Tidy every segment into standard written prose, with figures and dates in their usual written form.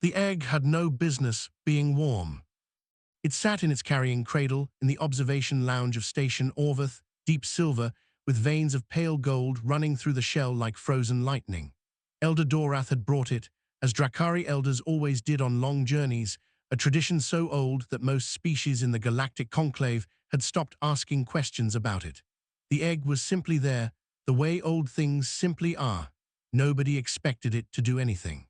The egg had no business being warm. It sat in its carrying cradle in the observation lounge of Station Orveth, deep silver, with veins of pale gold running through the shell like frozen lightning. Elder Dorath had brought it, as Drakari elders always did on long journeys, a tradition so old that most species in the galactic conclave had stopped asking questions about it. The egg was simply there, the way old things simply are. Nobody expected it to do anything.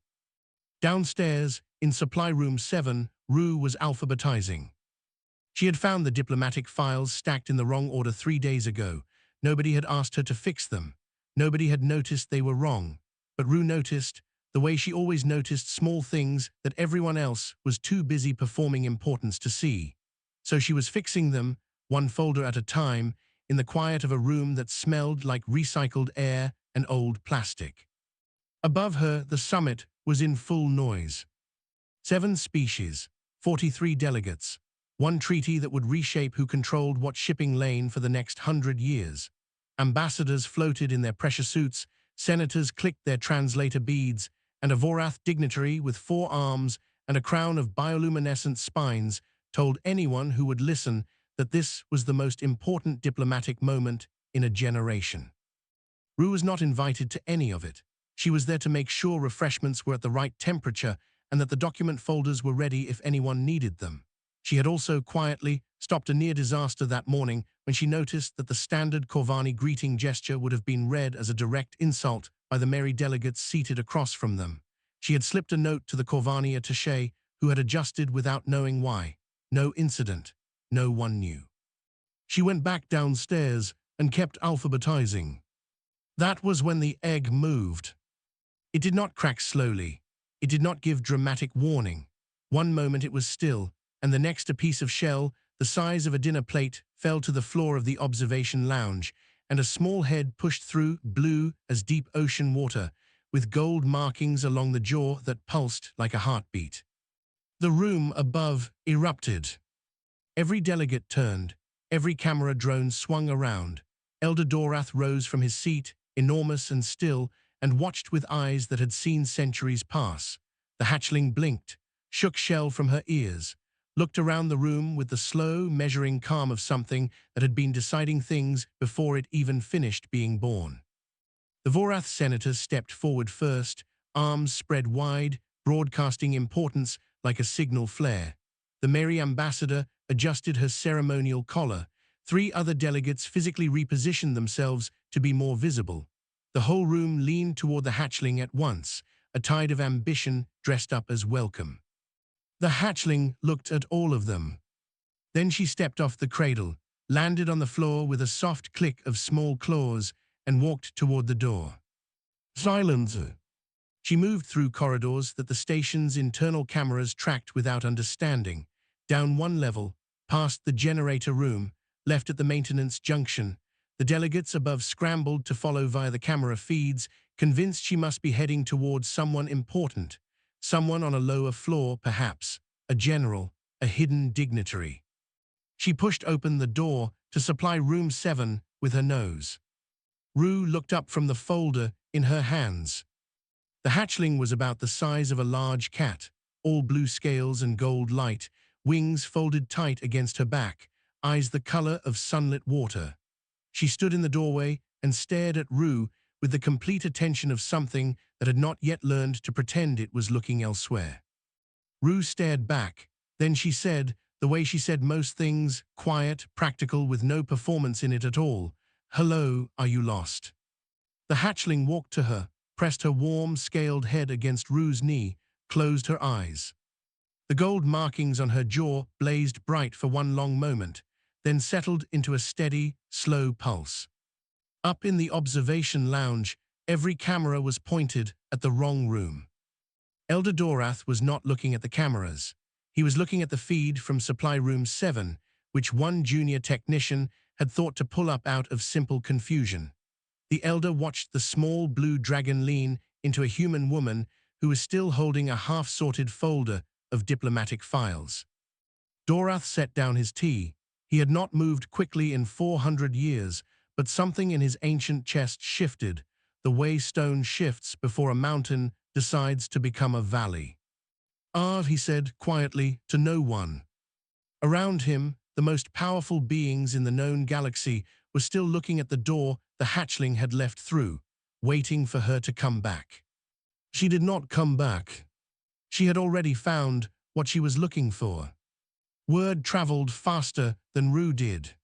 Downstairs, in Supply Room 7, Rue was alphabetizing. She had found the diplomatic files stacked in the wrong order 3 days ago. Nobody had asked her to fix them. Nobody had noticed they were wrong. But Rue noticed, the way she always noticed small things that everyone else was too busy performing importance to see. So she was fixing them, one folder at a time, in the quiet of a room that smelled like recycled air and old plastic. Above her, the summit was in full noise. 7 species, 43 delegates, one treaty that would reshape who controlled what shipping lane for the next 100 years. Ambassadors floated in their pressure suits, senators clicked their translator beads, and a Vorath dignitary with 4 arms and a crown of bioluminescent spines told anyone who would listen that this was the most important diplomatic moment in a generation. Rue was not invited to any of it. She was there to make sure refreshments were at the right temperature and that the document folders were ready if anyone needed them. She had also quietly stopped a near disaster that morning when she noticed that the standard Corvani greeting gesture would have been read as a direct insult by the merry delegates seated across from them. She had slipped a note to the Corvani attaché, who had adjusted without knowing why. No incident. No one knew. She went back downstairs and kept alphabetizing. That was when the egg moved. It did not crack slowly. It did not give dramatic warning. One moment it was still, and the next a piece of shell, the size of a dinner plate, fell to the floor of the observation lounge, and a small head pushed through, blue as deep ocean water, with gold markings along the jaw that pulsed like a heartbeat. The room above erupted. Every delegate turned. Every camera drone swung around. Elder Dorath rose from his seat, enormous and still, and watched with eyes that had seen centuries pass. The hatchling blinked, shook shell from her ears, looked around the room with the slow, measuring calm of something that had been deciding things before it even finished being born. The Vorath senator stepped forward first, arms spread wide, broadcasting importance like a signal flare. The merry ambassador adjusted her ceremonial collar. 3 other delegates physically repositioned themselves to be more visible. The whole room leaned toward the hatchling at once, a tide of ambition dressed up as welcome. The hatchling looked at all of them. Then she stepped off the cradle, landed on the floor with a soft click of small claws, and walked toward the door. Silence. She moved through corridors that the station's internal cameras tracked without understanding, down one level, past the generator room, left at the maintenance junction. The delegates above scrambled to follow via the camera feeds, convinced she must be heading towards someone important. Someone on a lower floor, perhaps. A general, a hidden dignitary. She pushed open the door to Supply Room 7 with her nose. Rue looked up from the folder in her hands. The hatchling was about the size of a large cat, all blue scales and gold light, wings folded tight against her back, eyes the color of sunlit water. She stood in the doorway and stared at Rue with the complete attention of something that had not yet learned to pretend it was looking elsewhere. Rue stared back. Then she said, the way she said most things, quiet, practical, with no performance in it at all, "Hello, are you lost?" The hatchling walked to her, pressed her warm, scaled head against Rue's knee, closed her eyes. The gold markings on her jaw blazed bright for one long moment, then settled into a steady, slow pulse. Up in the observation lounge, every camera was pointed at the wrong room. Elder Dorath was not looking at the cameras. He was looking at the feed from Supply Room 7, which one junior technician had thought to pull up out of simple confusion. The elder watched the small blue dragon lean into a human woman who was still holding a half-sorted folder of diplomatic files. Dorath set down his tea. He had not moved quickly in 400 years, but something in his ancient chest shifted, the way stone shifts before a mountain decides to become a valley. Ah, he said quietly to no one. Around him, the most powerful beings in the known galaxy were still looking at the door the hatchling had left through, waiting for her to come back. She did not come back. She had already found what she was looking for. Word traveled faster than Rue did.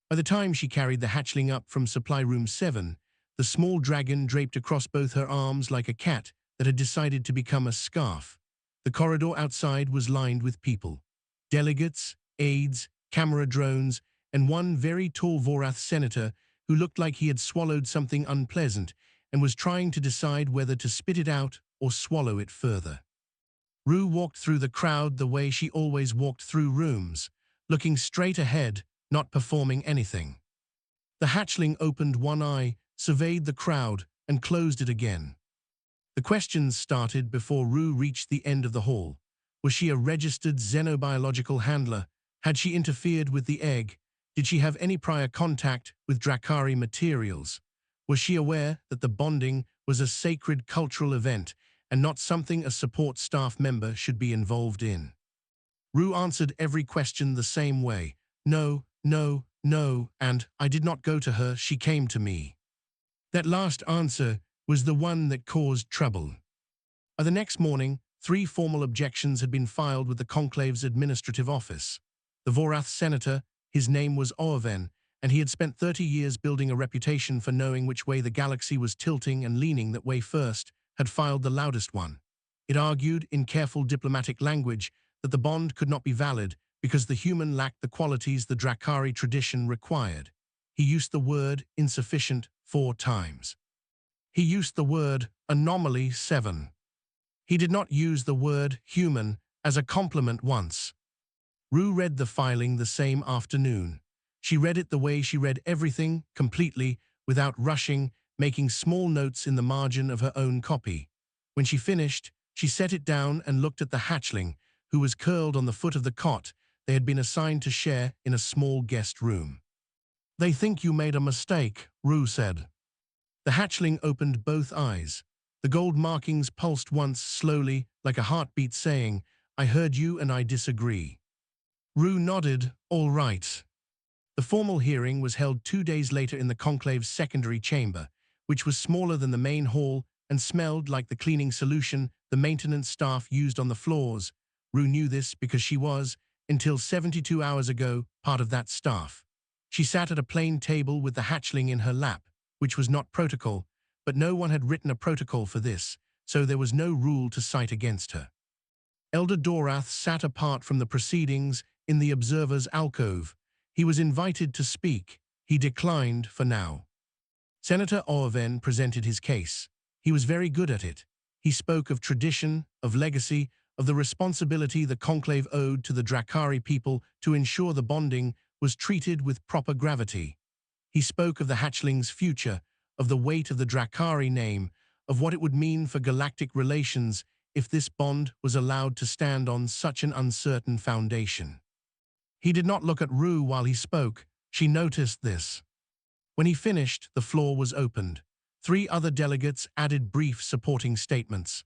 By the time she carried the hatchling up from supply room 7, the small dragon draped across both her arms like a cat that had decided to become a scarf. The corridor outside was lined with people. Delegates, aides, camera drones, and one very tall Vorath senator who looked like he had swallowed something unpleasant and was trying to decide whether to spit it out or swallow it further. Rue walked through the crowd the way she always walked through rooms, looking straight ahead, not performing anything. The hatchling opened one eye, surveyed the crowd, and closed it again. The questions started before Rue reached the end of the hall. Was she a registered xenobiological handler? Had she interfered with the egg? Did she have any prior contact with Drakari materials? Was she aware that the bonding was a sacred cultural event and not something a support staff member should be involved in? Rue answered every question the same way. No, no, no, and I did not go to her, she came to me. That last answer was the one that caused trouble. The next morning, 3 formal objections had been filed with the Conclave's administrative office. The Vorath senator, his name was Orven, and he had spent 30 years building a reputation for knowing which way the galaxy was tilting and leaning that way first, had filed the loudest one. It argued, in careful diplomatic language, that the bond could not be valid because the human lacked the qualities the Drakari tradition required. He used the word insufficient 4 times. He used the word anomaly 7. He did not use the word human as a compliment once. Rue read the filing the same afternoon. She read it the way she read everything, completely, without rushing, making small notes in the margin of her own copy. When she finished, she set it down and looked at the hatchling, who was curled on the foot of the cot they had been assigned to share in a small guest room. They think you made a mistake, Rue said. The hatchling opened both eyes. The gold markings pulsed once slowly, like a heartbeat saying, I heard you and I disagree. Rue nodded, all right. The formal hearing was held 2 days later in the Conclave's secondary chamber, which was smaller than the main hall and smelled like the cleaning solution the maintenance staff used on the floors. Rue knew this because she was, until 72 hours ago, part of that staff. She sat at a plain table with the hatchling in her lap, which was not protocol, but no one had written a protocol for this, so there was no rule to cite against her. Elder Dorath sat apart from the proceedings in the observer's alcove. He was invited to speak. He declined for now. Senator Orven presented his case. He was very good at it. He spoke of tradition, of legacy, of the responsibility the Conclave owed to the Drakari people to ensure the bonding was treated with proper gravity. He spoke of the hatchling's future, of the weight of the Drakari name, of what it would mean for galactic relations if this bond was allowed to stand on such an uncertain foundation. He did not look at Rue while he spoke. She noticed this. When he finished, the floor was opened. 3 other delegates added brief supporting statements.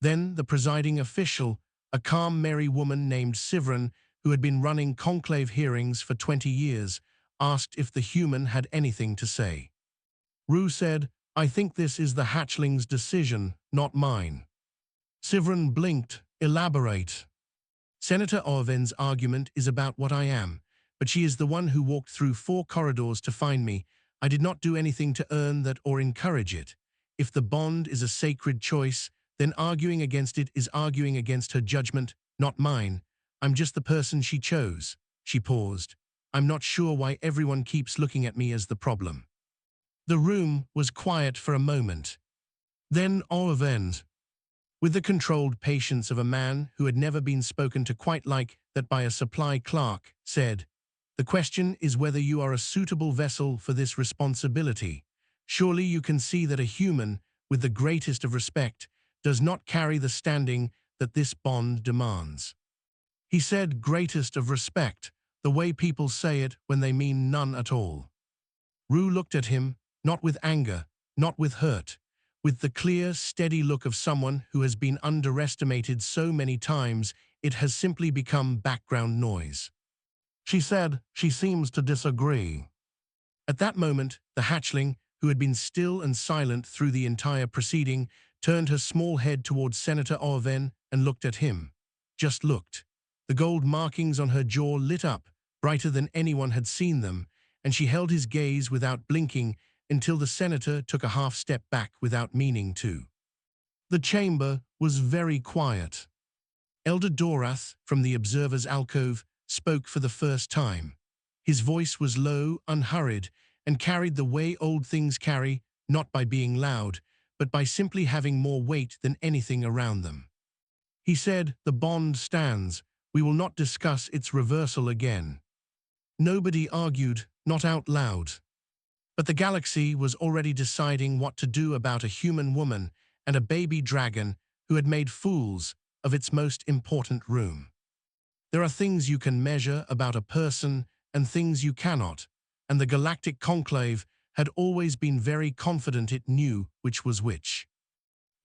Then the presiding official, a calm, merry woman named Sivran, who had been running conclave hearings for 20 years, asked if the human had anything to say. Rue said, I think this is the hatchling's decision, not mine. Sivran blinked. Elaborate. Senator Orven's argument is about what I am, but she is the one who walked through 4 corridors to find me. I did not do anything to earn that or encourage it. If the bond is a sacred choice, then arguing against it is arguing against her judgment, not mine. I'm just the person she chose. She paused. I'm not sure why everyone keeps looking at me as the problem. The room was quiet for a moment. Then Orven, with the controlled patience of a man who had never been spoken to quite like that by a supply clerk, said, the question is whether you are a suitable vessel for this responsibility. Surely you can see that a human, with the greatest of respect, does not carry the standing that this bond demands. He said greatest of respect, the way people say it when they mean none at all. Rue looked at him, not with anger, not with hurt, with the clear, steady look of someone who has been underestimated so many times it has simply become background noise. She said, "She seems to disagree." At that moment, the hatchling, who had been still and silent through the entire proceeding, turned her small head towards Senator Orven and looked at him. Just looked. The gold markings on her jaw lit up, brighter than anyone had seen them, and she held his gaze without blinking until the senator took a half step back without meaning to. The chamber was very quiet. Elder Dorath, from the observer's alcove, spoke for the first time. His voice was low, unhurried, and carried the way old things carry, not by being loud, but by simply having more weight than anything around them. He said, "The bond stands. We will not discuss its reversal again." Nobody argued, not out loud. But the galaxy was already deciding what to do about a human woman and a baby dragon who had made fools of its most important room. There are things you can measure about a person and things you cannot, and the galactic conclave had always been very confident it knew which was which.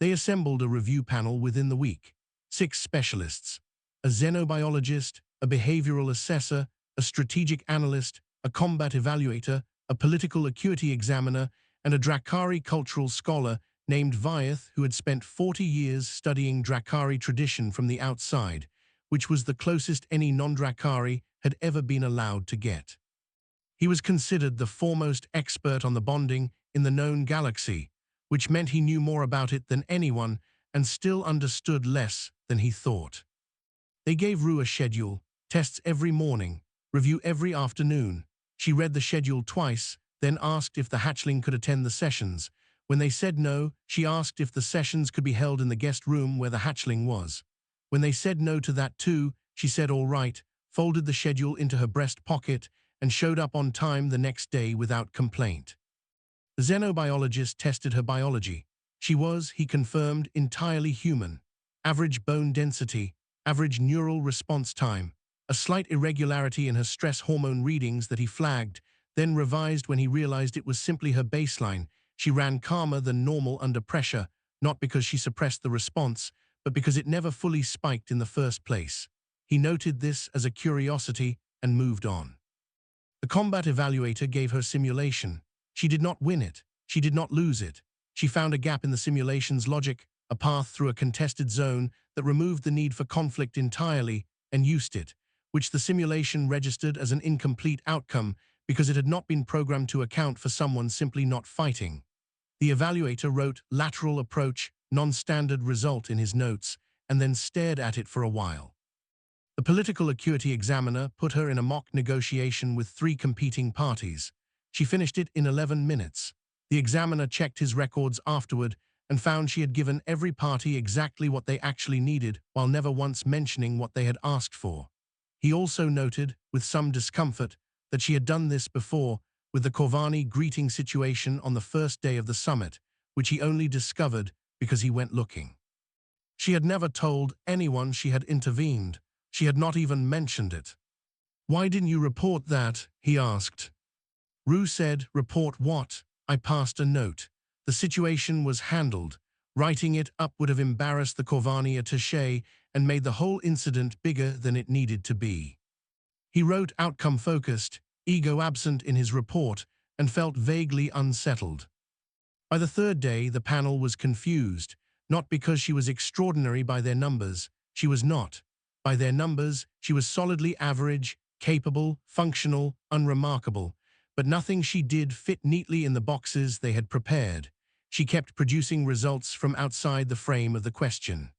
They assembled a review panel within the week. 6 specialists, a xenobiologist, a behavioral assessor, a strategic analyst, a combat evaluator, a political acuity examiner, and a Drakari cultural scholar named Vyeth, who had spent 40 years studying Drakari tradition from the outside, which was the closest any non-Drakari had ever been allowed to get. He was considered the foremost expert on the bonding in the known galaxy, which meant he knew more about it than anyone and still understood less than he thought. They gave Rue a schedule, tests every morning, review every afternoon. She read the schedule twice, then asked if the hatchling could attend the sessions. When they said no, she asked if the sessions could be held in the guest room where the hatchling was. When they said no to that too, she said all right, folded the schedule into her breast pocket, and showed up on time the next day without complaint. The xenobiologist tested her biology. She was, he confirmed, entirely human. Average bone density, average neural response time, a slight irregularity in her stress hormone readings that he flagged, then revised when he realized it was simply her baseline. She ran calmer than normal under pressure, not because she suppressed the response, but because it never fully spiked in the first place. He noted this as a curiosity and moved on. The combat evaluator gave her simulation. She did not win it. She did not lose it. She found a gap in the simulation's logic, a path through a contested zone that removed the need for conflict entirely, and used it, which the simulation registered as an incomplete outcome because it had not been programmed to account for someone simply not fighting. The evaluator wrote lateral approach, non-standard result in his notes, and then stared at it for a while. The political acuity examiner put her in a mock negotiation with 3 competing parties. She finished it in 11 minutes. The examiner checked his records afterward and found she had given every party exactly what they actually needed while never once mentioning what they had asked for. He also noted, with some discomfort, that she had done this before with the Corvani greeting situation on the first day of the summit, which he only discovered because he went looking. She had never told anyone she had intervened. She had not even mentioned it. "Why didn't you report that?" he asked. Rue said, "Report what? I passed a note. The situation was handled. Writing it up would have embarrassed the Corvani attaché and made the whole incident bigger than it needed to be." He wrote outcome-focused, ego absent in his report, and felt vaguely unsettled. By the 3rd day, the panel was confused, not because she was extraordinary by their numbers. She was not. By their numbers, she was solidly average, capable, functional, unremarkable, but nothing she did fit neatly in the boxes they had prepared. She kept producing results from outside the frame of the question.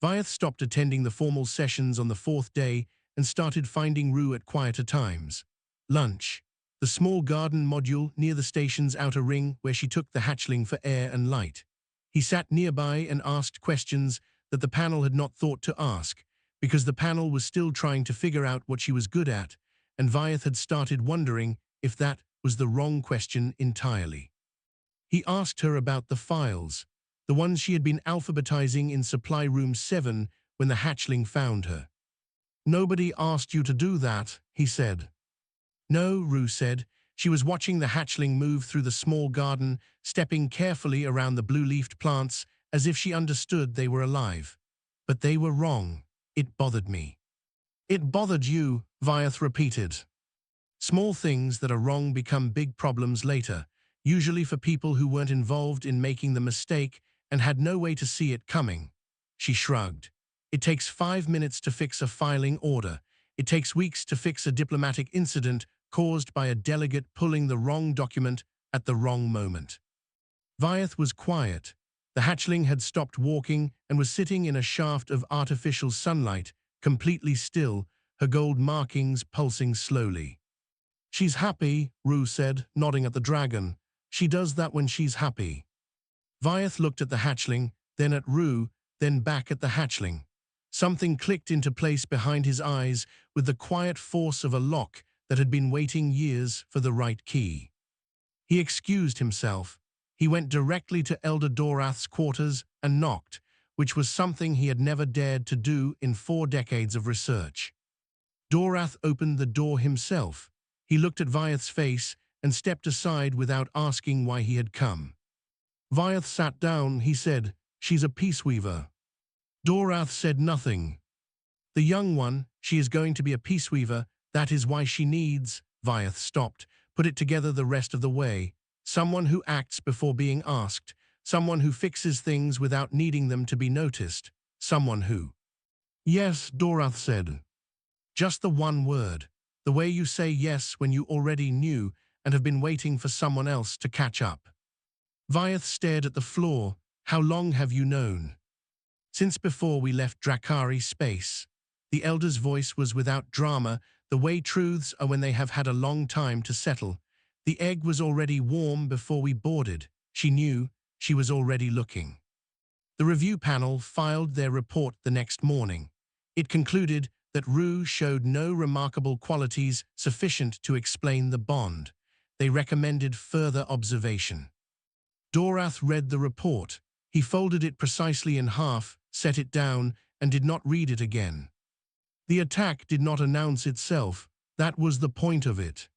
Vyeth stopped attending the formal sessions on the 4th day and started finding Rue at quieter times. Lunch. The small garden module near the station's outer ring where she took the hatchling for air and light. He sat nearby and asked questions that the panel had not thought to ask, because the panel was still trying to figure out what she was good at, and Vyeth had started wondering if that was the wrong question entirely. He asked her about the files, the ones she had been alphabetizing in Supply Room 7 when the hatchling found her. "Nobody asked you to do that," he said. "No," Rue said, She was watching the hatchling move through the small garden, stepping carefully around the blue-leafed plants as if she understood they were alive. But they were wrong. It bothered me. It bothered you, Vyeth repeated. Small things that are wrong become big problems later, usually for people who weren't involved in making the mistake and had no way to see it coming. She shrugged. It takes 5 minutes to fix a filing order. It takes weeks to fix a diplomatic incident caused by a delegate pulling the wrong document at the wrong moment. Vyeth was quiet. The hatchling had stopped walking and was sitting in a shaft of artificial sunlight, completely still, her gold markings pulsing slowly. She's happy, Rue said, nodding at the dragon. She does that when she's happy. Vyeth looked at the hatchling, then at Rue, then back at the hatchling. Something clicked into place behind his eyes with the quiet force of a lock that had been waiting years for the right key. He excused himself. He went directly to Elder Dorath's quarters and knocked, which was something he had never dared to do in 4 decades of research. Dorath opened the door himself. He looked at Vyeth's face and stepped aside without asking why he had come. Vyeth sat down, he said, "She's a peace weaver." Dorath said nothing. "The young one, she is going to be a peace weaver, that is why she needs," Vyeth stopped, "put it together the rest of the way. Someone who acts before being asked, someone who fixes things without needing them to be noticed, someone who—" "Yes," Dorath said. "Just the one word. The way you say yes when you already knew and have been waiting for someone else to catch up." Vyeth stared at the floor. "How long have you known?" "Since before we left Drakari space." The elder's voice was without drama, the way truths are when they have had a long time to settle. "The egg was already warm before we boarded." She knew. She was already looking. The review panel filed their report the next morning. It concluded that Rue showed no remarkable qualities sufficient to explain the bond. They recommended further observation. Dorath read the report. He folded it precisely in half, set it down, and did not read it again. The attack did not announce itself. That was the point of it.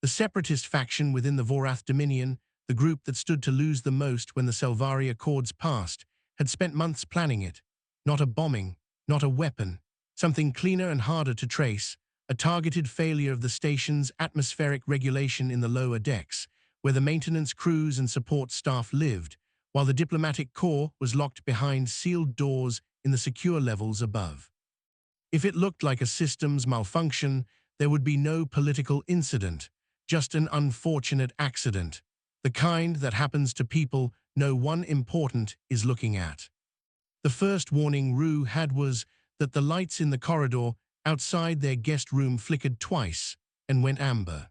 The separatist faction within the Vorath Dominion, the group that stood to lose the most when the Selvari Accords passed, had spent months planning it. Not a bombing, not a weapon, something cleaner and harder to trace, a targeted failure of the station's atmospheric regulation in the lower decks, where the maintenance crews and support staff lived, while the diplomatic corps was locked behind sealed doors in the secure levels above. If it looked like a systems malfunction, there would be no political incident, just an unfortunate accident, the kind that happens to people no one important is looking at. The first warning Rue had was that the lights in the corridor outside their guest room flickered twice and went amber.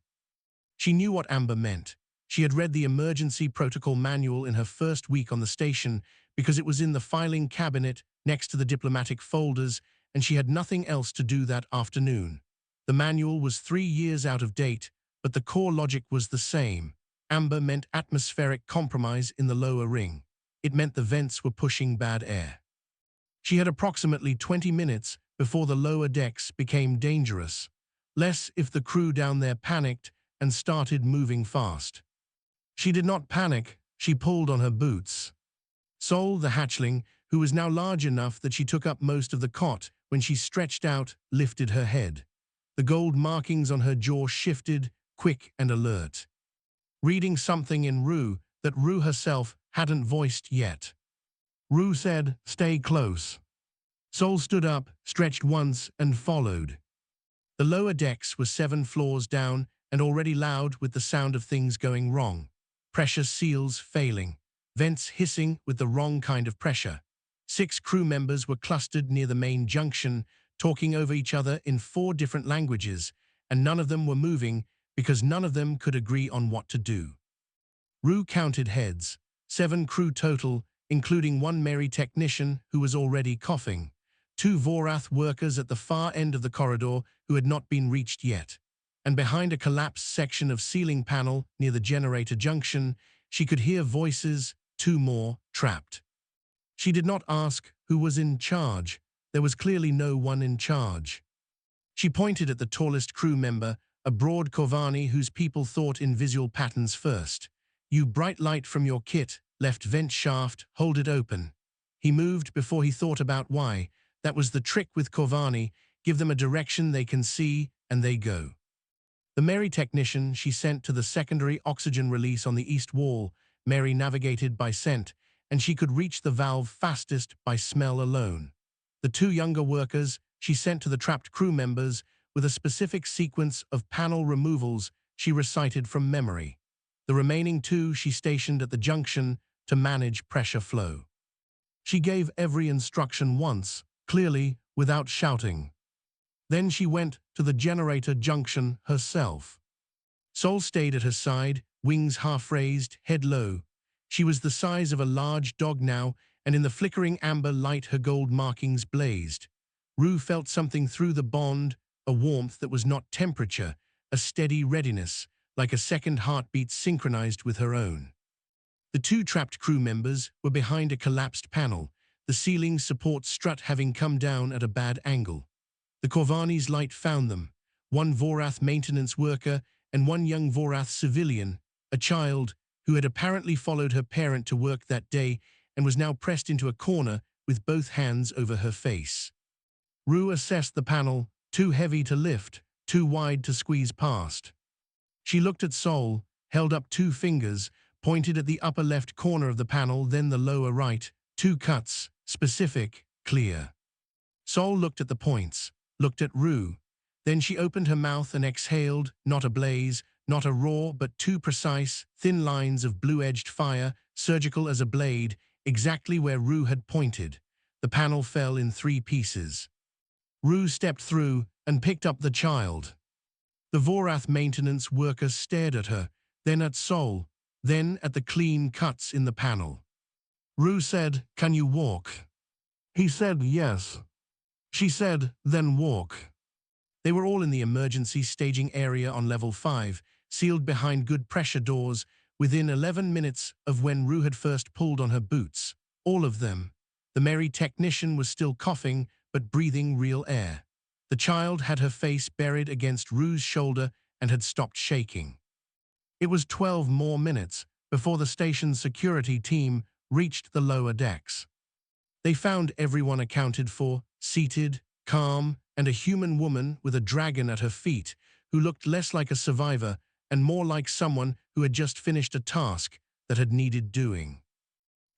She knew what amber meant. She had read the emergency protocol manual in her first week on the station because it was in the filing cabinet next to the diplomatic folders, and she had nothing else to do that afternoon. The manual was 3 years out of date, but the core logic was the same. Amber meant atmospheric compromise in the lower ring. It meant the vents were pushing bad air. She had approximately 20 minutes before the lower decks became dangerous, less if the crew down there panicked and started moving fast. She did not panic, she pulled on her boots. Sol, the hatchling, who was now large enough that she took up most of the cot when she stretched out, lifted her head. The gold markings on her jaw shifted, quick and alert. Reading something in Rue that Rue herself hadn't voiced yet. Rue said, "Stay close." Sol stood up, stretched once, and followed. The lower decks were 7 floors down and already loud with the sound of things going wrong. Pressure seals failing, vents hissing with the wrong kind of pressure. 6 crew members were clustered near the main junction, talking over each other in 4 different languages, and none of them were moving because none of them could agree on what to do. Rue counted heads, 7 crew total, including 1 merry technician who was already coughing, 2 Vorath workers at the far end of the corridor who had not been reached yet, and behind a collapsed section of ceiling panel near the generator junction, she could hear voices, 2 more, trapped. She did not ask who was in charge. There was clearly no one in charge. She pointed at the tallest crew member, a broad Corvani whose people thought in visual patterns first. You bright light from your kit, left vent shaft, hold it open. He moved before he thought about why. That was the trick with Corvani, give them a direction they can see, and they go. The Mary technician she sent to the secondary oxygen release on the east wall. Mary navigated by scent, and she could reach the valve fastest by smell alone. The two younger workers she sent to the trapped crew members with a specific sequence of panel removals she recited from memory. The remaining two she stationed at the junction to manage pressure flow. She gave every instruction once, clearly, without shouting. Then she went to the generator junction herself. Sol stayed at her side, wings half-raised, head low. She was the size of a large dog now, and in the flickering amber light her gold markings blazed. Rue felt something through the bond, a warmth that was not temperature, a steady readiness, like a second heartbeat synchronized with her own. The two trapped crew members were behind a collapsed panel, the ceiling support strut having come down at a bad angle. The Corvani's light found them, one Vorath maintenance worker and one young Vorath civilian, a child who had apparently followed her parent to work that day and was now pressed into a corner with both hands over her face. Rue assessed the panel, too heavy to lift, too wide to squeeze past. She looked at Sol, held up two fingers, pointed at the upper left corner of the panel, then the lower right, two cuts, specific, clear. Sol looked at the points, looked at Rue. Then she opened her mouth and exhaled, not a blaze, not a roar, but two precise, thin lines of blue-edged fire, surgical as a blade, exactly where Rue had pointed. The panel fell in 3 pieces. Rue stepped through and picked up the child. The Vorath maintenance worker stared at her, then at Sol, then at the clean cuts in the panel. Rue said, "Can you walk?" He said, "Yes." She said, "Then walk." They were all in the emergency staging area on level 5, sealed behind good pressure doors, within 11 minutes of when Rue had first pulled on her boots. All of them. The Mary technician was still coughing, but breathing real air. The child had her face buried against Rue's shoulder and had stopped shaking. It was 12 more minutes before the station's security team reached the lower decks. They found everyone accounted for, seated, calm, and a human woman with a dragon at her feet, who looked less like a survivor and more like someone who had just finished a task that had needed doing.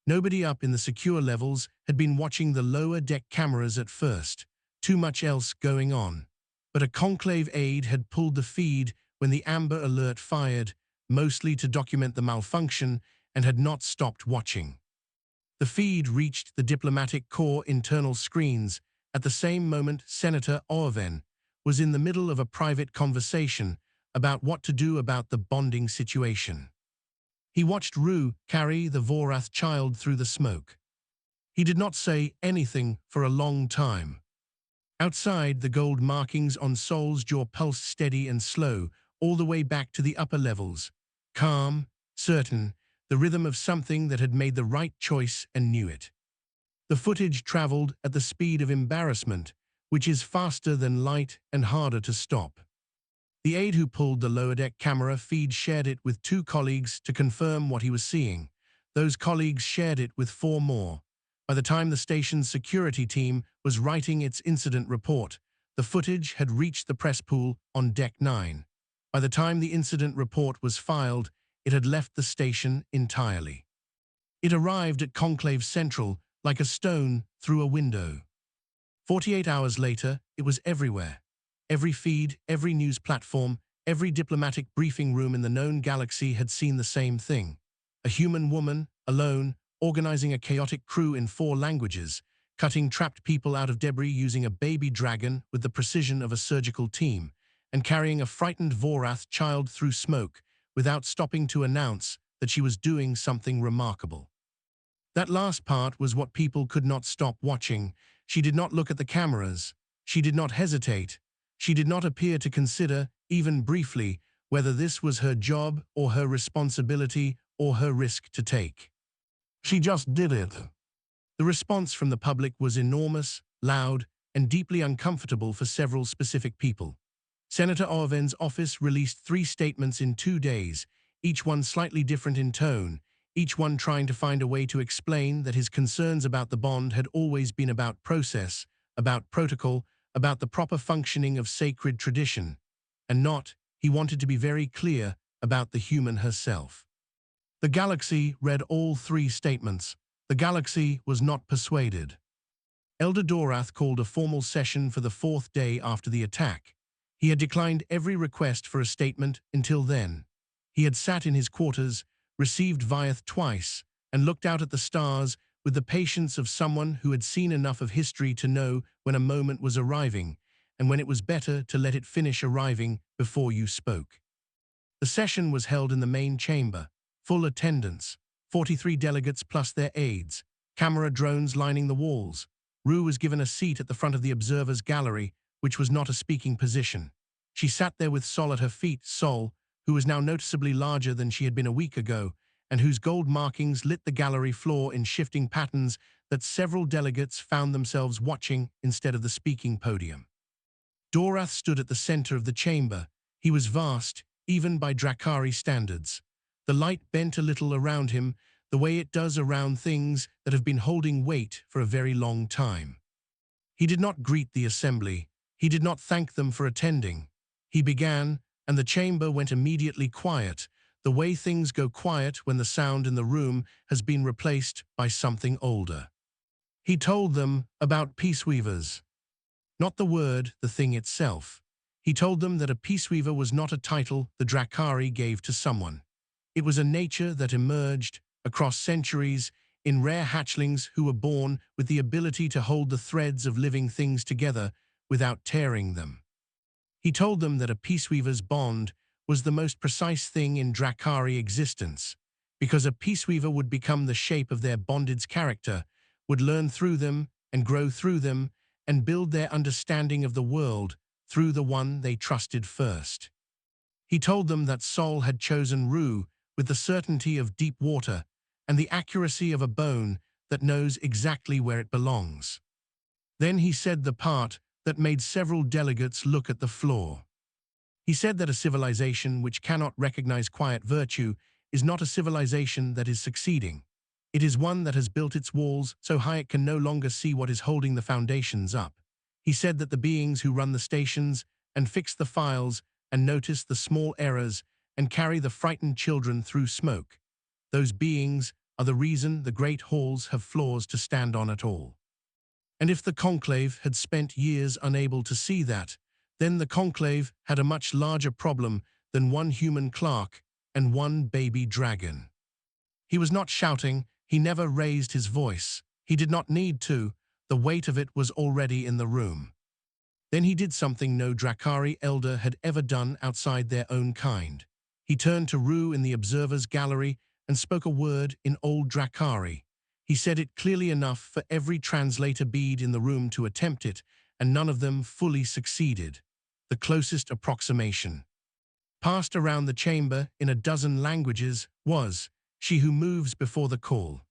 Nobody up in the secure levels had been watching the lower deck cameras at first, too much else going on. But a conclave aide had pulled the feed when the amber alert fired, mostly to document the malfunction, and had not stopped watching. The feed reached the diplomatic corps internal screens. At the same moment, Senator Orven was in the middle of a private conversation about what to do about the bonding situation. He watched Rue carry the Vorath child through the smoke. He did not say anything for a long time. Outside, the gold markings on Sol's jaw pulsed steady and slow, all the way back to the upper levels. Calm, certain, the rhythm of something that had made the right choice and knew it. The footage traveled at the speed of embarrassment, which is faster than light and harder to stop. The aide who pulled the lower deck camera feed shared it with 2 colleagues to confirm what he was seeing. Those colleagues shared it with 4 more. By the time the station's security team was writing its incident report, the footage had reached the press pool on Deck 9. By the time the incident report was filed, it had left the station entirely. It arrived at Conclave Central like a stone through a window. 48 hours later, it was everywhere. Every feed, every news platform, every diplomatic briefing room in the known galaxy had seen the same thing. A human woman, alone, organizing a chaotic crew in 4 languages, cutting trapped people out of debris using a baby dragon with the precision of a surgical team, and carrying a frightened Vorath child through smoke without stopping to announce that she was doing something remarkable. That last part was what people could not stop watching. She did not look at the cameras. She did not hesitate. She did not appear to consider, even briefly, whether this was her job or her responsibility or her risk to take. She just did it. The response from the public was enormous, loud, and deeply uncomfortable for several specific people. Senator Orven's office released 3 statements in 2 days, each one slightly different in tone, each one trying to find a way to explain that his concerns about the bond had always been about process, about protocol, about the proper functioning of sacred tradition, and not, he wanted to be very clear, about the human herself. The galaxy read all 3 statements. The galaxy was not persuaded. Elder Dorath called a formal session for the 4th day after the attack. He had declined every request for a statement until then. He had sat in his quarters, received Vyeth twice, and looked out at the stars with the patience of someone who had seen enough of history to know when a moment was arriving, and when it was better to let it finish arriving before you spoke. The session was held in the main chamber, full attendance, 43 delegates plus their aides, camera drones lining the walls. Rue was given a seat at the front of the observer's gallery, which was not a speaking position. She sat there with Sol at her feet, Sol, who was now noticeably larger than she had been a week ago, and whose gold markings lit the gallery floor in shifting patterns that several delegates found themselves watching instead of the speaking podium. Dorath stood at the center of the chamber. He was vast, even by Drakari standards. The light bent a little around him, the way it does around things that have been holding weight for a very long time. He did not greet the assembly. He did not thank them for attending. He began, and the chamber went immediately quiet, the way things go quiet when the sound in the room has been replaced by something older. He told them about peaceweavers. Not the word, the thing itself. He told them that a peaceweaver was not a title the Drakari gave to someone. It was a nature that emerged, across centuries, in rare hatchlings who were born with the ability to hold the threads of living things together without tearing them. He told them that a peaceweaver's bond was the most precise thing in Drakari existence, because a peaceweaver would become the shape of their bonded's character, would learn through them and grow through them, and build their understanding of the world through the one they trusted first. He told them that Sol had chosen Rue with the certainty of deep water and the accuracy of a bone that knows exactly where it belongs. Then he said the part that made several delegates look at the floor. He said that a civilization which cannot recognize quiet virtue is not a civilization that is succeeding. It is one that has built its walls so high it can no longer see what is holding the foundations up. He said that the beings who run the stations and fix the files and notice the small errors and carry the frightened children through smoke, those beings are the reason the great halls have floors to stand on at all. And if the conclave had spent years unable to see that, then the conclave had a much larger problem than one human clerk and one baby dragon. He was not shouting, he never raised his voice. He did not need to, the weight of it was already in the room. Then he did something no Drakari elder had ever done outside their own kind. He turned to Rue in the observer's gallery and spoke a word in Old Drakari. He said it clearly enough for every translator bead in the room to attempt it, and none of them fully succeeded. The closest approximation, passed around the chamber in a dozen languages, was, "She who moves before the call."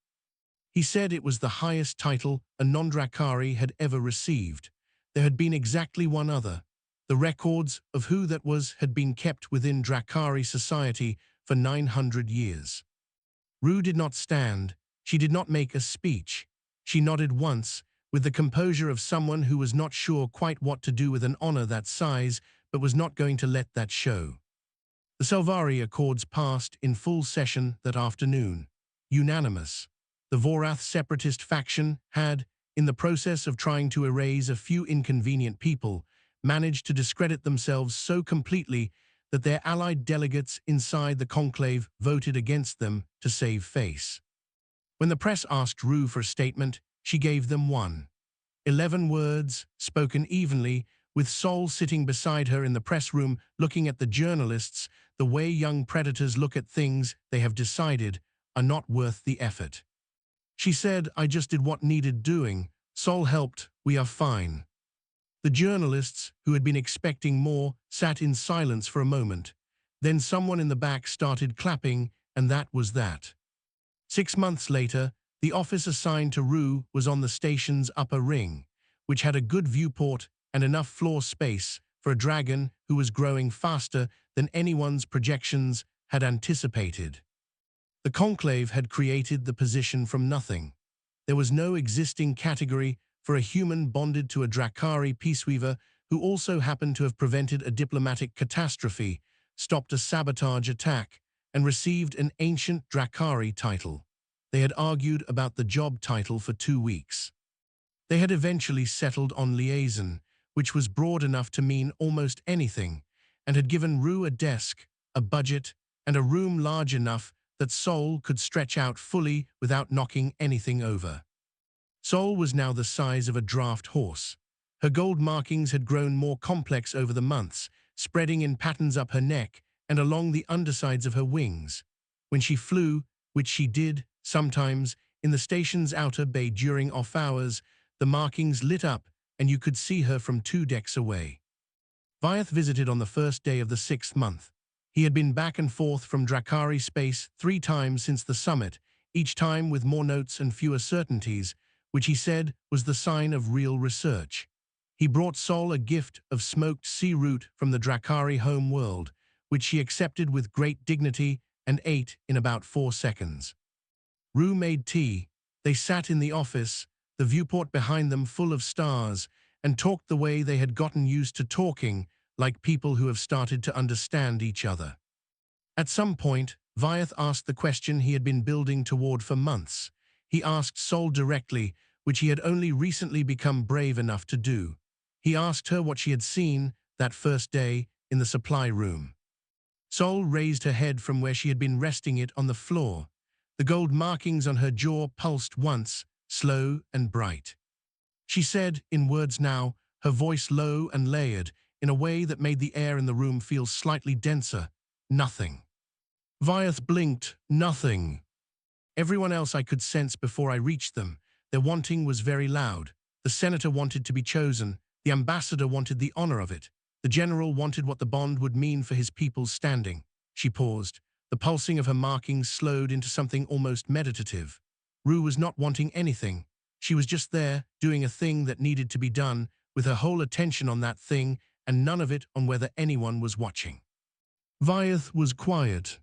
He said it was the highest title a non-Drakari had ever received. There had been exactly one other. The records of who that was had been kept within Drakari society for 900 years. Rue did not stand. She did not make a speech. She nodded once, with the composure of someone who was not sure quite what to do with an honor that size, but was not going to let that show. The Selvari Accords passed in full session that afternoon. Unanimous. The Vorath separatist faction had, in the process of trying to erase a few inconvenient people, managed to discredit themselves so completely that their allied delegates inside the conclave voted against them to save face. When the press asked Rue for a statement, she gave them one. 11 words, spoken evenly, with Sol sitting beside her in the press room looking at the journalists the way young predators look at things they have decided are not worth the effort. She said, "I just did what needed doing. Sol helped, we are fine." The journalists, who had been expecting more, sat in silence for a moment. Then someone in the back started clapping, and that was that. 6 months later, the office assigned to Rue was on the station's upper ring, which had a good viewport and enough floor space for a dragon who was growing faster than anyone's projections had anticipated. The conclave had created the position from nothing. There was no existing category for a human bonded to a Drakari peaceweaver who also happened to have prevented a diplomatic catastrophe, stopped a sabotage attack, and received an ancient Drakari title. They had argued about the job title for 2 weeks. They had eventually settled on liaison, which was broad enough to mean almost anything, and had given Rue a desk, a budget, and a room large enough that Sol could stretch out fully without knocking anything over. Sol was now the size of a draft horse. Her gold markings had grown more complex over the months, spreading in patterns up her neck and along the undersides of her wings. When she flew, which she did, sometimes, in the station's outer bay during off hours, the markings lit up and you could see her from 2 decks away. Vyeth visited on the first day of the 6th month. He had been back and forth from Drakari space 3 times since the summit, each time with more notes and fewer certainties, which he said was the sign of real research. He brought Sol a gift of smoked sea root from the Drakari home world, which she accepted with great dignity and ate in about 4 seconds. Rue made tea. They sat in the office, the viewport behind them full of stars, and talked the way they had gotten used to talking, like people who have started to understand each other. At some point, Vyeth asked the question he had been building toward for months. He asked Sol directly, which he had only recently become brave enough to do. He asked her what she had seen that first day in the supply room. Sol raised her head from where she had been resting it on the floor. The gold markings on her jaw pulsed once, slow and bright. She said, in words now, her voice low and layered, in a way that made the air in the room feel slightly denser, nothing. Vyeth blinked, nothing. Everyone else I could sense before I reached them. Their wanting was very loud. The senator wanted to be chosen. The ambassador wanted the honor of it. The general wanted what the bond would mean for his people's standing. She paused. The pulsing of her markings slowed into something almost meditative. Rue was not wanting anything. She was just there, doing a thing that needed to be done, with her whole attention on that thing, and none of it on whether anyone was watching. Vyeth was quiet.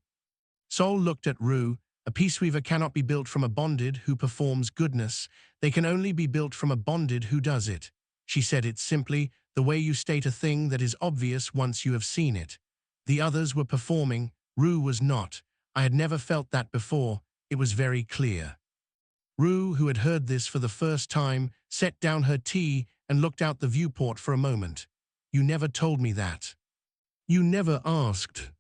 Sol looked at Rue. A peaceweaver cannot be built from a bonded who performs goodness. They can only be built from a bonded who does it. She said it simply, the way you state a thing that is obvious once you have seen it. The others were performing. Rue was not. I had never felt that before. It was very clear. Rue, who had heard this for the first time, set down her tea and looked out the viewport for a moment. You never told me that. You never asked.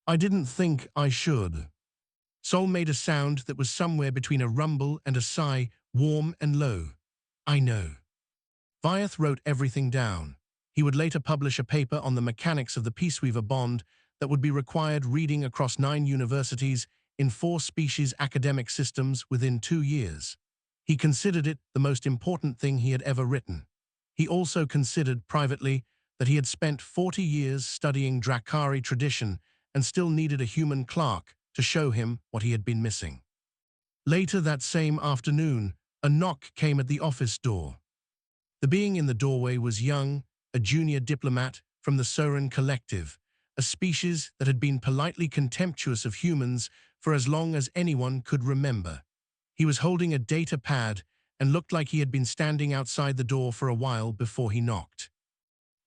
I didn't think I should. Sol made a sound that was somewhere between a rumble and a sigh, warm and low. I know. Vyeth wrote everything down. He would later publish a paper on the mechanics of the Peaceweaver bond that would be required reading across 9 universities in 4 species academic systems within 2 years. He considered it the most important thing he had ever written. He also considered privately that he had spent 40 years studying Drakari tradition and still needed a human clerk to show him what he had been missing. Later that same afternoon, a knock came at the office door. The being in the doorway was young, a junior diplomat from the Soran Collective, a species that had been politely contemptuous of humans for as long as anyone could remember. He was holding a data pad and looked like he had been standing outside the door for a while before he knocked.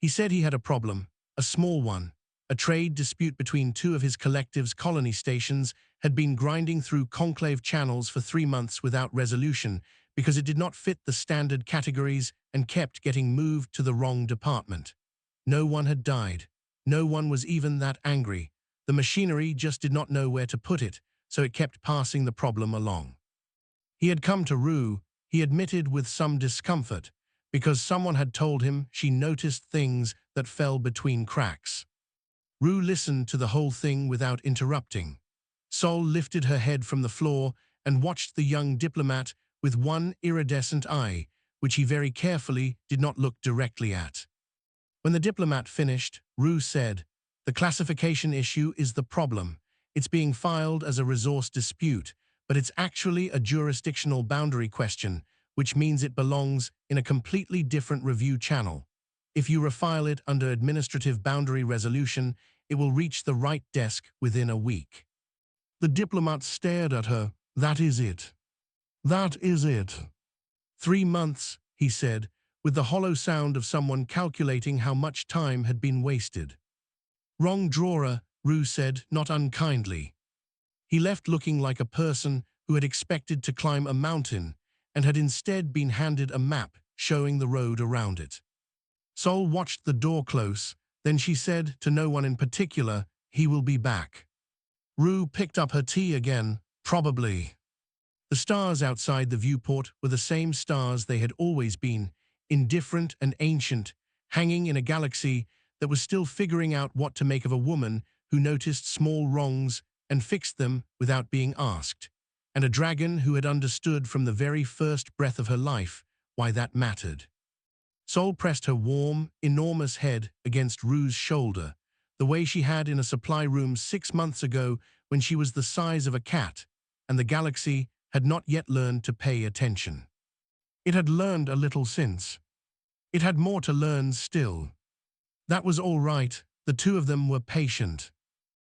He said he had a problem, a small one. A trade dispute between 2 of his collective's colony stations had been grinding through conclave channels for 3 months without resolution because it did not fit the standard categories and kept getting moved to the wrong department. No one had died. No one was even that angry. The machinery just did not know where to put it, so it kept passing the problem along. He had come to Rue, he admitted with some discomfort, because someone had told him she noticed things that fell between cracks. Rue listened to the whole thing without interrupting. Sol lifted her head from the floor and watched the young diplomat with one iridescent eye, which he very carefully did not look directly at. When the diplomat finished, Rue said, "The classification issue is the problem. It's being filed as a resource dispute, but it's actually a jurisdictional boundary question, which means it belongs in a completely different review channel. If you refile it under administrative boundary resolution, it will reach the right desk within a week. The diplomat stared at her. That is it. That is it. 3 months, he said, with the hollow sound of someone calculating how much time had been wasted. Wrong drawer, Rue said, not unkindly. He left looking like a person who had expected to climb a mountain and had instead been handed a map showing the road around it. Sol watched the door close, then she said to no one in particular, "He will be back." Rue picked up her tea again, probably. The stars outside the viewport were the same stars they had always been, indifferent and ancient, hanging in a galaxy that was still figuring out what to make of a woman who noticed small wrongs and fixed them without being asked, and a dragon who had understood from the very first breath of her life why that mattered. Sol pressed her warm, enormous head against Rue's shoulder, the way she had in a supply room 6 months ago when she was the size of a cat, and the galaxy had not yet learned to pay attention. It had learned a little since. It had more to learn still. That was all right. The two of them were patient.